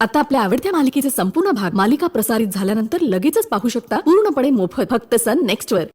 आता आपल्या आवडत्या मालिकेचे संपूर्ण भाग मालिका प्रसारित झाल्यानंतर लगेचच पाहू शकता पूर्णपणे मोफत फक्त सन नेक्स्ट वर।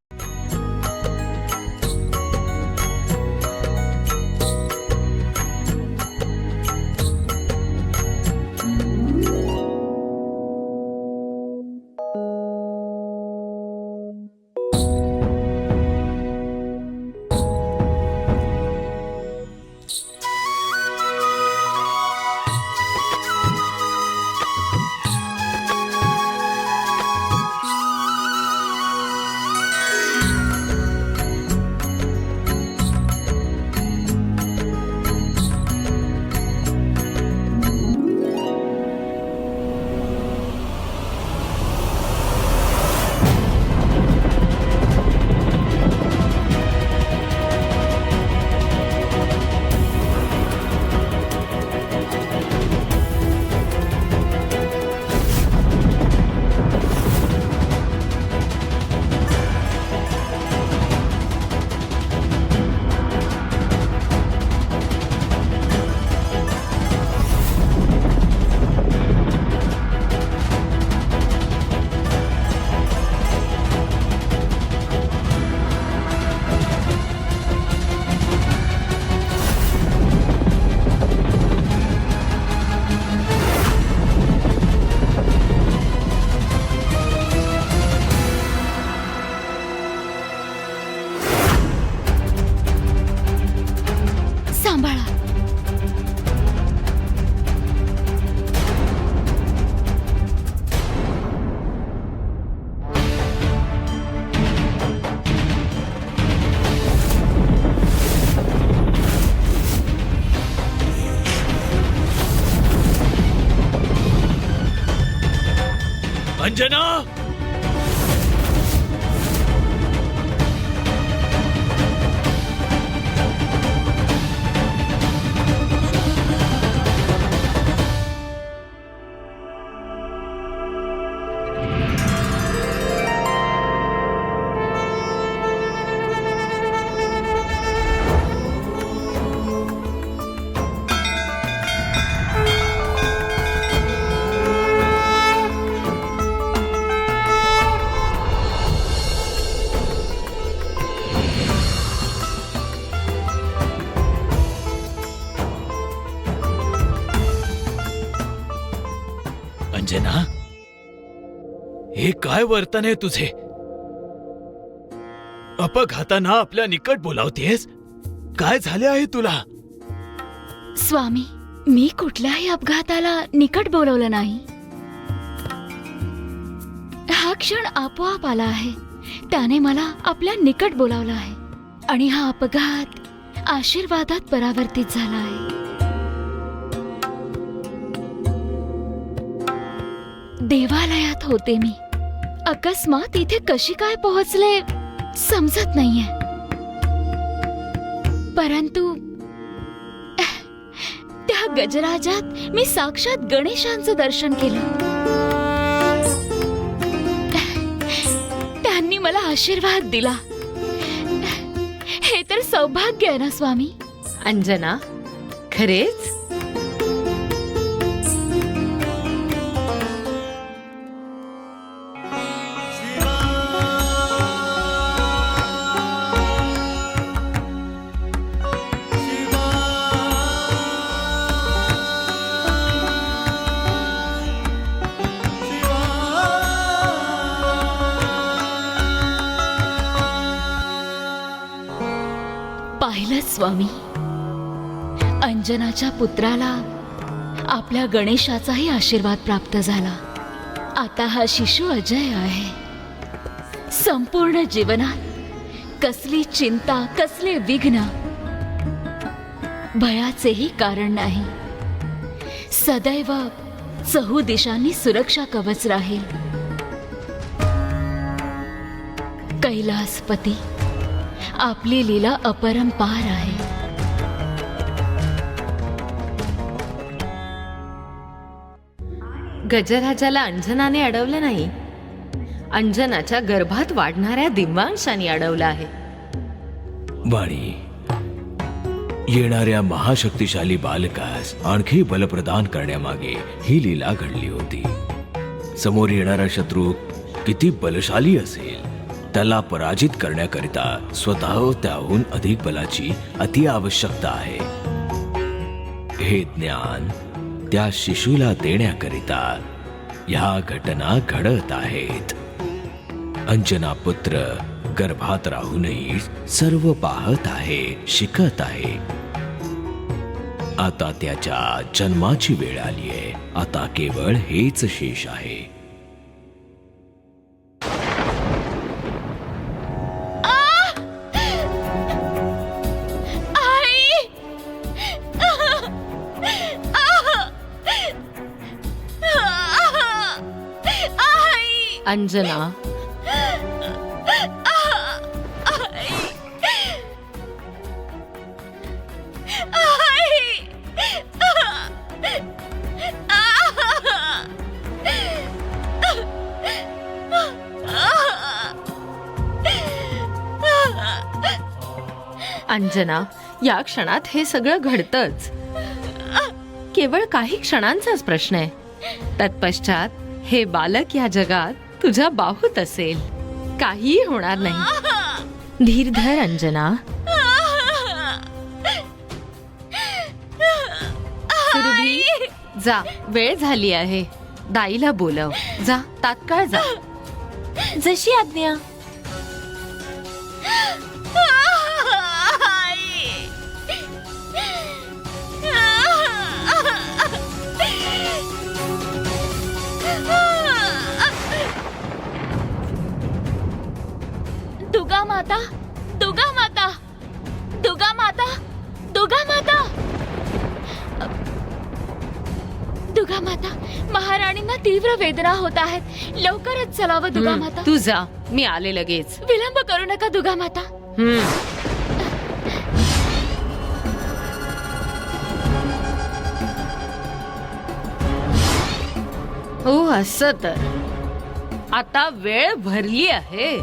सांभाळा। अंजना, अंजना, हे काय वर्तन आहे तुझे? अपघाताना आपल्या निकट बोलावतेस? काय झाले आहे तुला? स्वामी, मी कुठल्याही अपघाताला निकट बोलवलं नाही। हा क्षण आपोआप आला आहे, त्याने मला आपल्या निकट बोलावलं आहे आणि हा अपघात आशीर्वादात परावर्तित झाला आहे। देवालयात होते मी, अकस्मात इथे कशी काय पोहोचले समजत नाहीये, परंतु त्या गजराजात मी साक्षात गणेशांचं दर्शन केलं। त्यांनी मला आशीर्वाद दिला। हे तर सौभाग्य आहे ना स्वामी? अंजना, खरेच? पाहिलं स्वामी, अंजनाच्या पुत्राला आपल्या गणेशाचाही आशीर्वाद प्राप्त झाला। आता हा शिशु अजय आहे। संपूर्ण जीवनात कसली चिंता, कसले विघ्न, भयाचेही कारण नाही। सदैव चहू दिशांनी सुरक्षा कवच राहील। कैलासपती, आपली लीला अपरंपार आहे। गजराजाला अंजनाने अडवलं नाही, अंजनाच्या गर्भात वाढणाऱ्या दिव्यांशाने अडवलं आहे। बाळी, येणाऱ्या महाशक्तिशाली बालकास आणखी बल प्रदान करण्यामागे ही लीला घडली होती. समोर येणारा शत्रू किती बलशाली असेल त्याला पराजित करण्याकरिता स्वतः त्याहून अधिक बलाची अति आवश्यकता आहे. हे ज्ञान त्या शिशूला देण्याकरिता ह्या घटना घडत आहेत. अंजना पुत्र गर्भात राहूनही सर्व पाहत आहे, शिकत आहे. आता त्याच्या जन्माची वेळ आली आहे. आता केवळ हेच शेष आहे. आई! आई! अंजना, अंजना, या क्षणात हे सगळं घडतंच. केवळ काही क्षणांचाच प्रश्न आहे. तत्पश्चात हे बालक या जगात तुझ्या बाहूत असेल. काहीही होणार नाही. धीर धर अंजना. सुरभी, जा, वेळ झाली आहे. दाईला बोलव. जा, तात्काळ जा. जशी आज्ञा. दुर्गा माता, दुर्गा माता, दुर्गा माता, दुर्गा माता, दुर्गा माता, महाराणींना तीव्र वेदना होत आहेत. लवकरच चलावं दुर्गा माता. तू जा, मी आले लगेच. विलंब करू नका दुर्गा माता. हो, असं तर आता वेळ भरली आहे.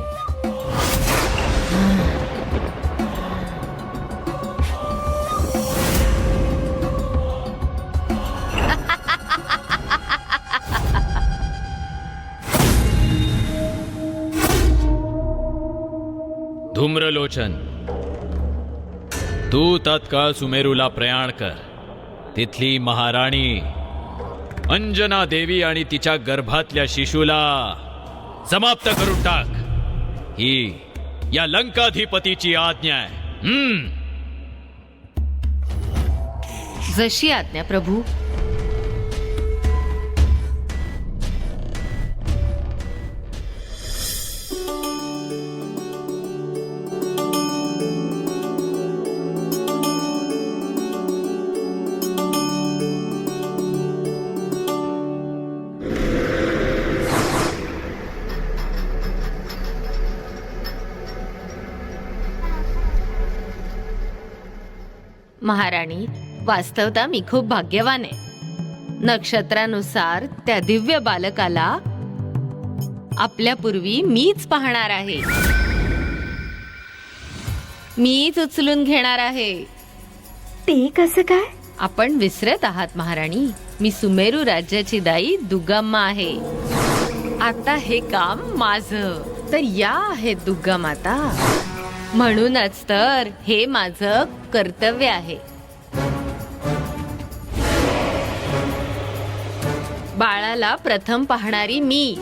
धूम्रलोचन, तू तत्काळ सुमेरूला प्रयाण कर. तिथली महाराणी अंजना देवी आणि तिच्या गर्भातल्या शिशूला समाप्त करून टाक. ही या लंकाधिपतीची आज्ञा आहे. जशी आज्ञा प्रभू. महाराणी, वास्तवता मी खूप भाग्यवान आहे. नक्षत्रानुसार त्या दिव्य बालकाला आपल्या पूर्वी मीच पाहणार आहे. मीच उचलून घेणार आहे. ते कसं काय? आपण विसरत आहात महाराणी. मी सुमेरू राज्याची दाई दुर्गाम्मा आहे. आता हे काम माझं. तर या आहेत दुर्गा माता. म्हणूनच तर हे माझं कर्तव्य आहे. बाळाला प्रथम पाहणारी मी.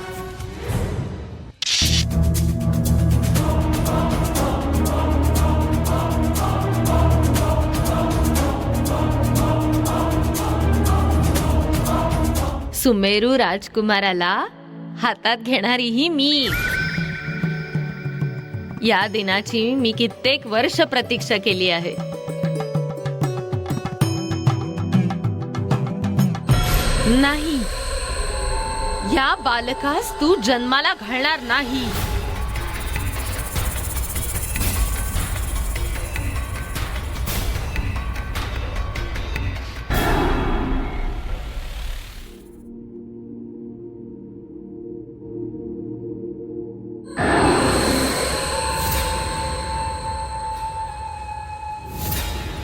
सुमेरू राजकुमाराला हातात घेणारीही मी. या दिनाची मी कित्येक वर्ष प्रतीक्षा केली आहे. नाही, या बालकास तू जन्माला घालणार नाही.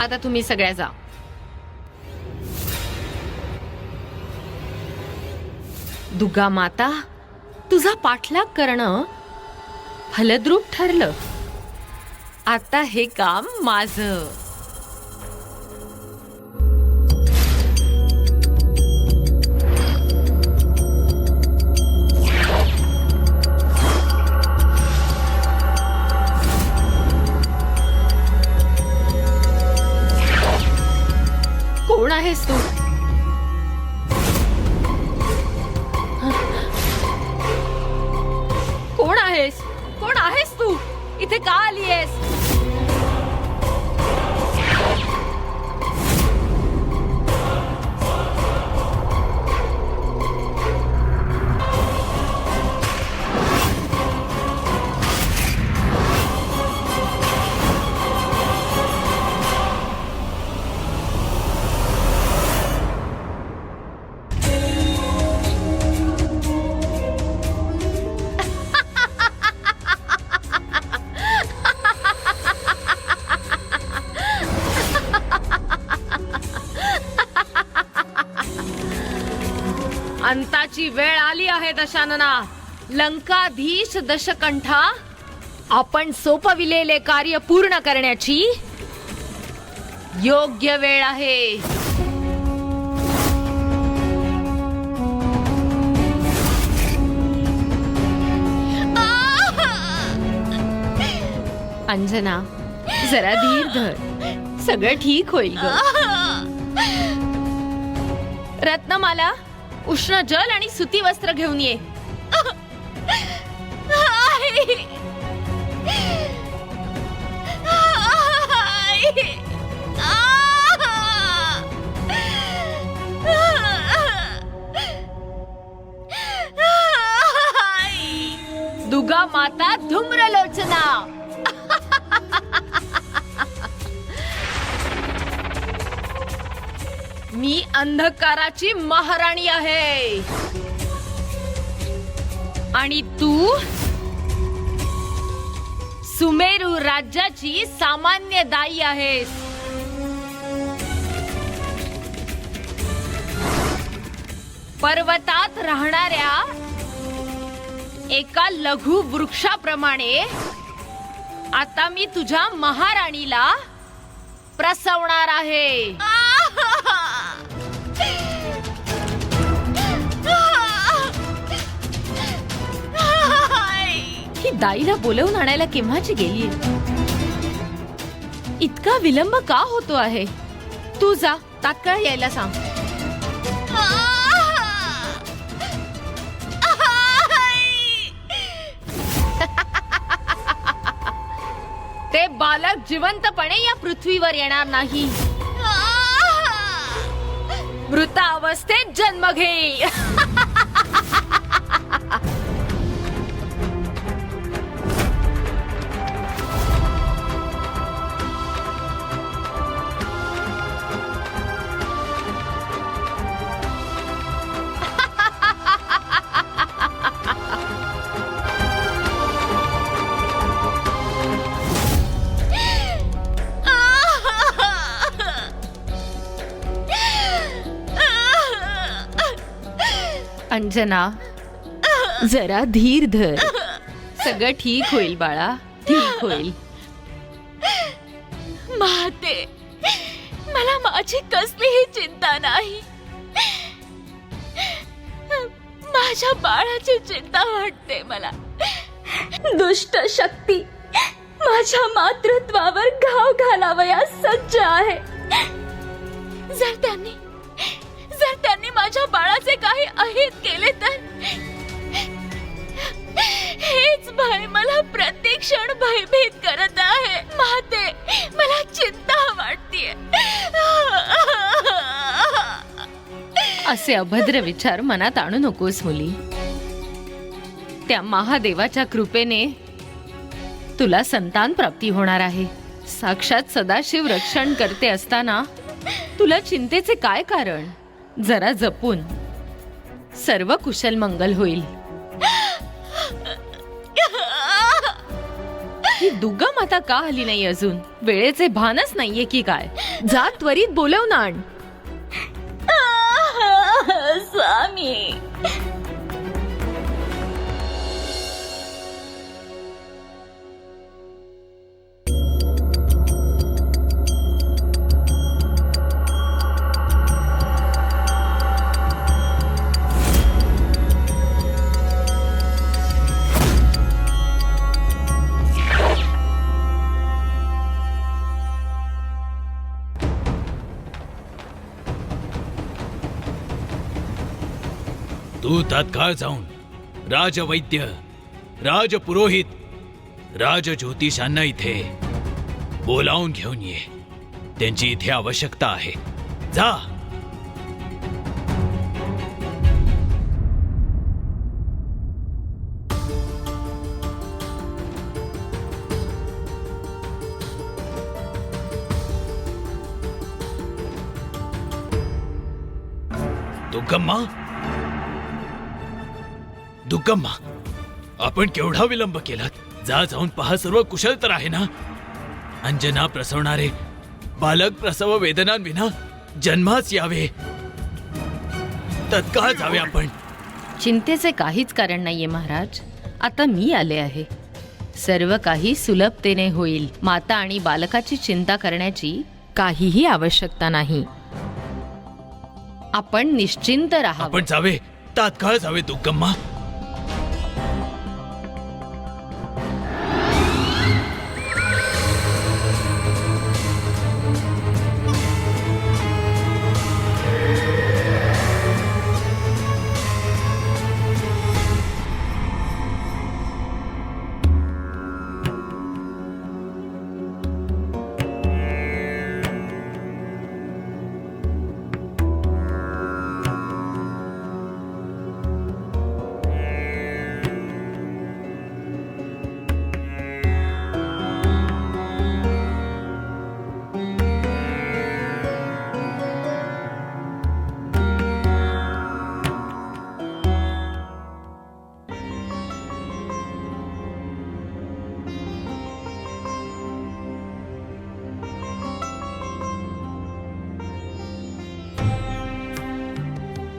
आता तुम्ही सगळ्या जा. दुर्गा माता, तुझा पाठलाग करणं फलद्रूप ठरलं. आता हे काम माझं. कोण आहेस तू? कोण आहेस? कोण आहेस तू? इथे का आली आहेस? अंताची वेळ आली आहे दशानना. लंकाधीश दशकंठा, आपण सोपविलेले कार्य पूर्ण करण्याची योग्य वेळ आहे. अंजना, जरा धीर धर. सगळं ठीक होईल ग. रत्नमाला, उष्ण जल आणि सुती वस्त्र घेऊन ये. दुर्गा माता धूम्रलोचना. मी अंधकाराची महाराणी आहे आणि तू सुमेरू राज्याची सामान्य दाई आहेस. पर्वतात राहणाऱ्या एका लघु वृक्षाप्रमाणे आता मी तुझ्या महाराणीला प्रसवणार आहे. ही दाईला बोलवून आणायला केव्हाची गेलीये? इतका विलंब का होतो आहे? तू जा, तात्काळ यायला सांग. ते बालक जिवंतपणे या पृथ्वीवर येणार नाही. मृतावस्थेत जन्म घेईल. अंजना, जरा धीर धर. सगळं ठीक होईल बाळा, ठीक होईल. माते, मला माझी कसलीही चिंता नाही. माझ्या बाळाची चिंता वाटते मला. दुष्ट शक्ती माझ्या मातृत्वावर घाव घालावयास सज्ज आहे. जर त्यांनी माझ्या बाळाचे काही अहित केले तर हेच भय मला प्रत्येक क्षण भयभीत करत आहे. माते, मला चिंता वाटते. असे अभद्र विचार मनात आणू नकोस मुली. त्या महादेवाच्या कृपेने तुला संतान प्राप्ती होणार आहे. साक्षात सदाशिव रक्षण करते असताना तुला चिंतेचे काय कारण? जरा जपून. सर्व कुशल मंगल होईल. ही दुर्गा माता का आली नाही अजून? वेळेचे भानच नाहीये की काय? जा त्वरित बोलवून आण. स्वामी. तू तात्काळ जाऊन राजवैद्य, राजपुरोहित, राजज्योतिषांना इथे बोलावून घेऊन ये. त्यांची इथे आवश्यकता आहे. जा. दुर्गम्मा, दुर्गम्मा, आपण केवढा विलंब केलात? जा, जाऊन पहा सर्व कुशल तर आहे ना? अंजना प्रसवणारे बालक प्रसव वेदनांविना जन्मास यावे. तत्काळ जावे आपण. चिंतेचे काहीच कारण नाहीये महाराज. आता मी आले आहे. सर्व काही सुलभतेने होईल. माता आणि बालकाची चिंता करण्याची काहीही आवश्यकता नाही. आपण निश्चिंत राहावं. आपण जावे, तात्काळ जावे दुर्गम्मा.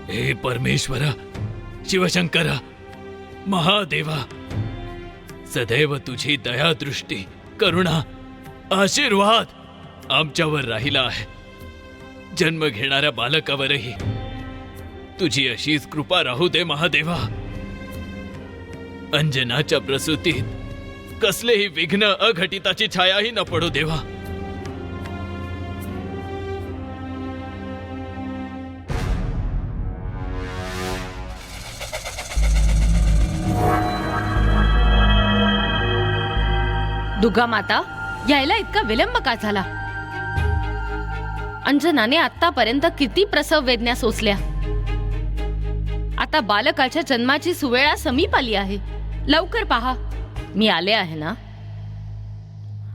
हे परमेश्वरा, शिवशंकरा, महादेवा, सदैव तुझी दया, दृष्टी, करुणा, आशीर्वाद आमच्यावर राहिला आहे. जन्म घेणाऱ्या बालकावरही तुझी अशीच कृपा राहू दे महादेवा. अंजनाच्या प्रसूतीत कसलेही विघ्न, अघटिताची छायाही न पडू देवा. दुर्गा माता, यायला इतका विलंब का झाला? अंजनाने आतापर्यंत किती प्रसव वेदना सोसल्या. आता बालकाच्या जन्माची सुवेळा समीप आली आहे. लवकर पहा, मी आले आहे ना.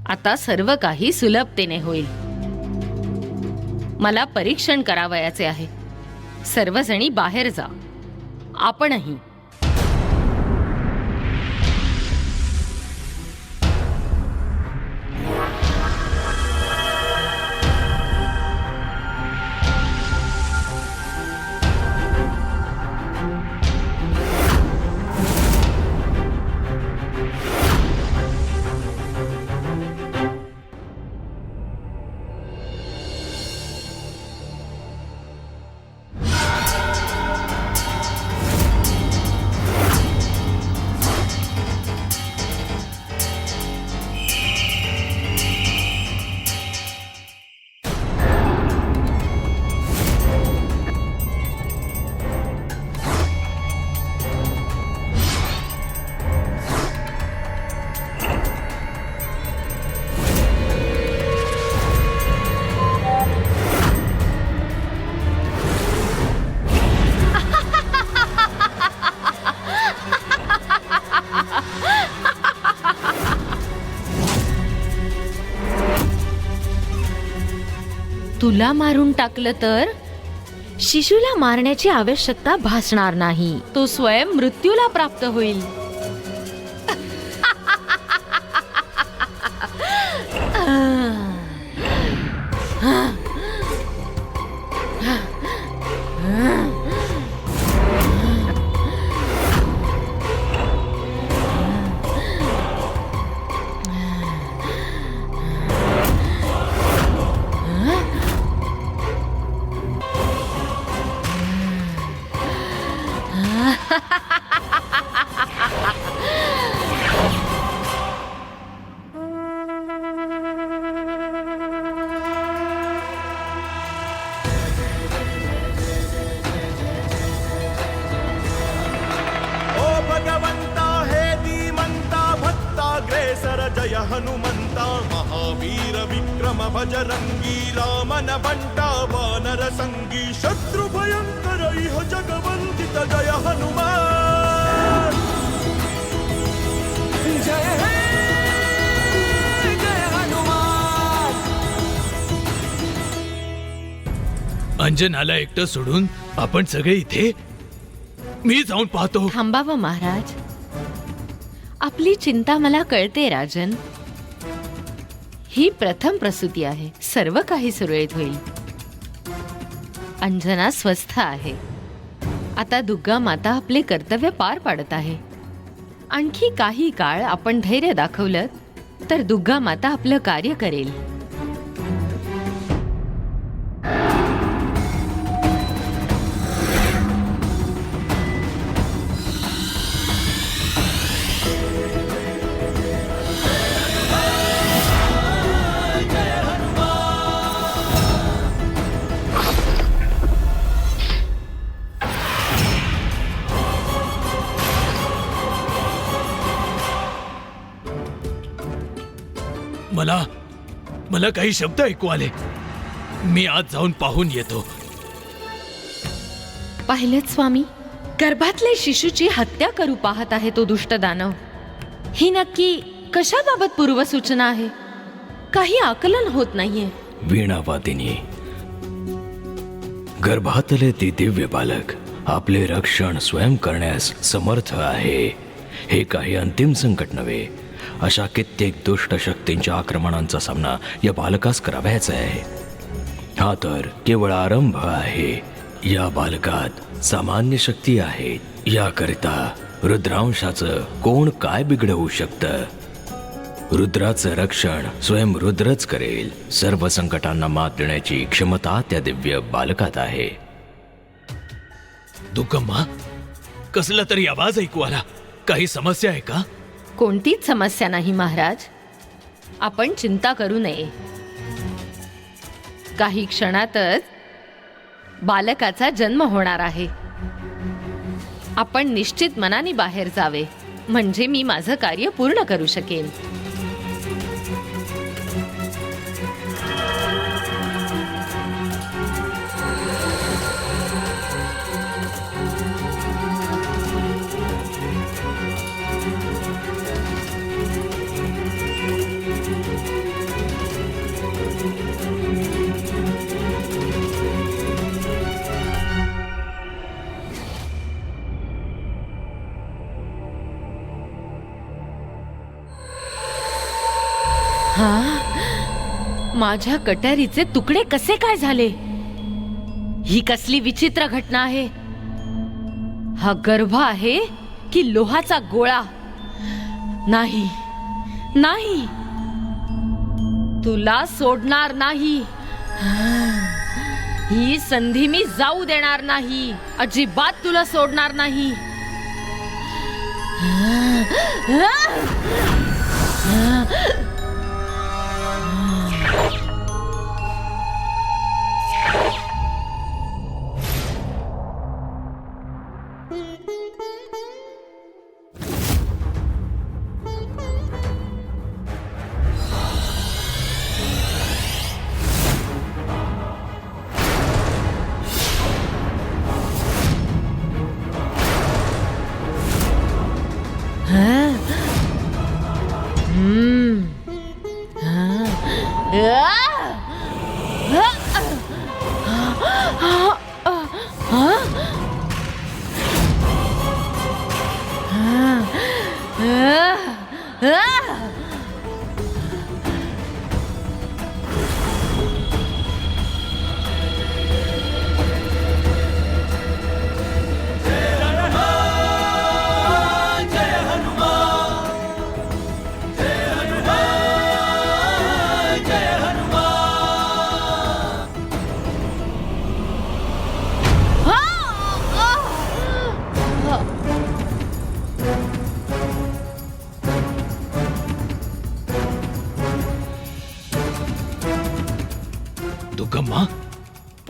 आता सर्व काही सुलभतेने होईल. मला परीक्षण करावयाचे आहे. सर्वजणी बाहेर जा. आपणही. तुला मारून टाकलं तर शिशूला मारण्याची आवश्यकता भासणार नाही. तो स्वयं मृत्यूला प्राप्त होईल. ओ भगवंता हे धीमंता भक्ताग्रेसर जय हनुमंता महावीर विक्रम भजरंगी रामन बंटा वानर संगी शत्रु भयंकर इह जगवंदित जय हनुमान जय हे जय हनुमान. अंजनाला एकटं सोडून आपण सगळे इथे? मी जाऊन पाहतो. थांबावं महाराज. आपली चिंता मला कळते राजन. ही प्रथम प्रसूती आहे. सर्व काही सुरळीत होईल. अंजना स्वस्थ आहे. आता दुर्गा माता आपले कर्तव्य पार पाडत आहे. आणखी काही काळ आपण धैर्य दाखवलं तर दुर्गा माता आपलं कार्य करेल. मला काही शब्द ऐकू आले. मी आज जाऊन पाहून येतो. पाहिलेत स्वामी, गर्भातले शिशूची हत्या करू पाहत आहे तो दुष्ट दानव. ही नक्की कशाबाबत पूर्वसूचना आहे? काही आकलन होत नाहीये. वीणावादिनी, गर्भातले ते दिव्य बालक आपले रक्षण स्वयं करण्यास समर्थ आहे. हे काही अंतिम संकट नव्हे. अशा कित्येक दुष्ट शक्तींच्या आक्रमणांचा सामना या बालकास करावयाचा आहे. हा तर केवळ आरंभ आहे. या बालकात सामान्य शक्ती आहेत. याकरिता रुद्रांशाचं कोण काय बिघडवू शकतं? रुद्राचं रक्षण स्वयं रुद्रच करेल. सर्व संकटांना मात देण्याची क्षमता त्या दिव्य बालकात आहे. दुर्गम्मा, कसला तरी आवाज ऐकू आला. काही समस्या आहे का? कोणतीच समस्या नाही महाराज. आपण चिंता करू नये. काही क्षणातच बालकाचा जन्म होणार आहे. आपण निश्चित मनाने बाहेर जावे, म्हणजे मी माझं कार्य पूर्ण करू शकेन. माझ्या कटारीचे तुकडे कसे काय झाले? ही कसली विचित्र घटना आहे. हा गर्भ आहे की लोहाचा गोळा? नाही नाही, तुला सोडणार नाही. ही संधी मी जाऊ देणार नाही. अजिबात तुला सोडणार नाही.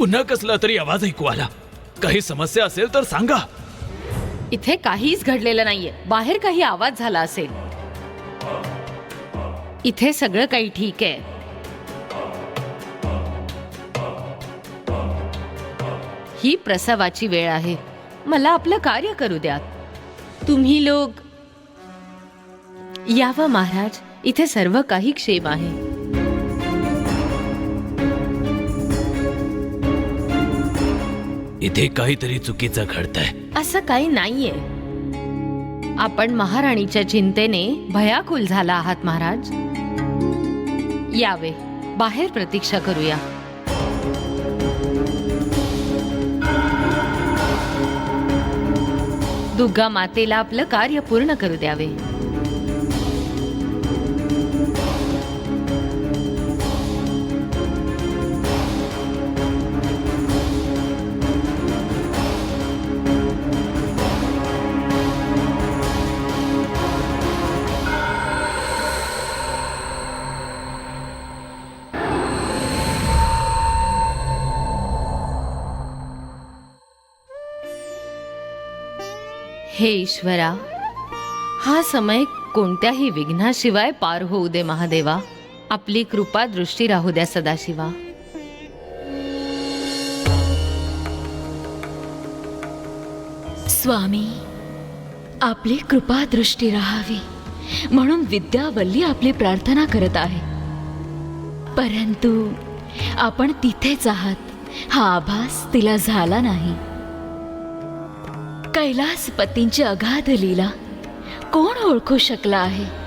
पुन्हा कसला तरी आवाज ऐकू आला. काही समस्या असेल तर सांगा. इथे काहीच घडलेलं नाहीये. बाहेर काही आवाज झाला असेल. इथे सगळं काही ठीक आहे. ही प्रसवाची वेळ आहे. मला आपलं कार्य करू द्या. तुम्ही लोक यावं महाराज. इथे सर्व काही क्षेम आहे. इथे काहीतरी चुकीचं घडतंय. असं काही नाहीये. आपण महाराणीच्या चिंतेने भयाकुल झाला आहात महाराज. यावे, बाहेर प्रतीक्षा करूया. दुर्गा मातेला आपलं कार्य पूर्ण करू द्यावे. हे ईश्वरा, हा समय कोणत्याही विघ्नाशिवाय पार होऊ दे महादेवा. आपली कृपा दृष्टी राहू द्या सदाशिवा. स्वामी, आपली कृपा दृष्टी राहावी म्हणून विद्यावल्ली आपली प्रार्थना करत आहे. परंतु आपण तिथेच आहात हा आभास तिला झाला नाही. कैलासपतींची अगाध लीला कोण ओळखू शकला आहे.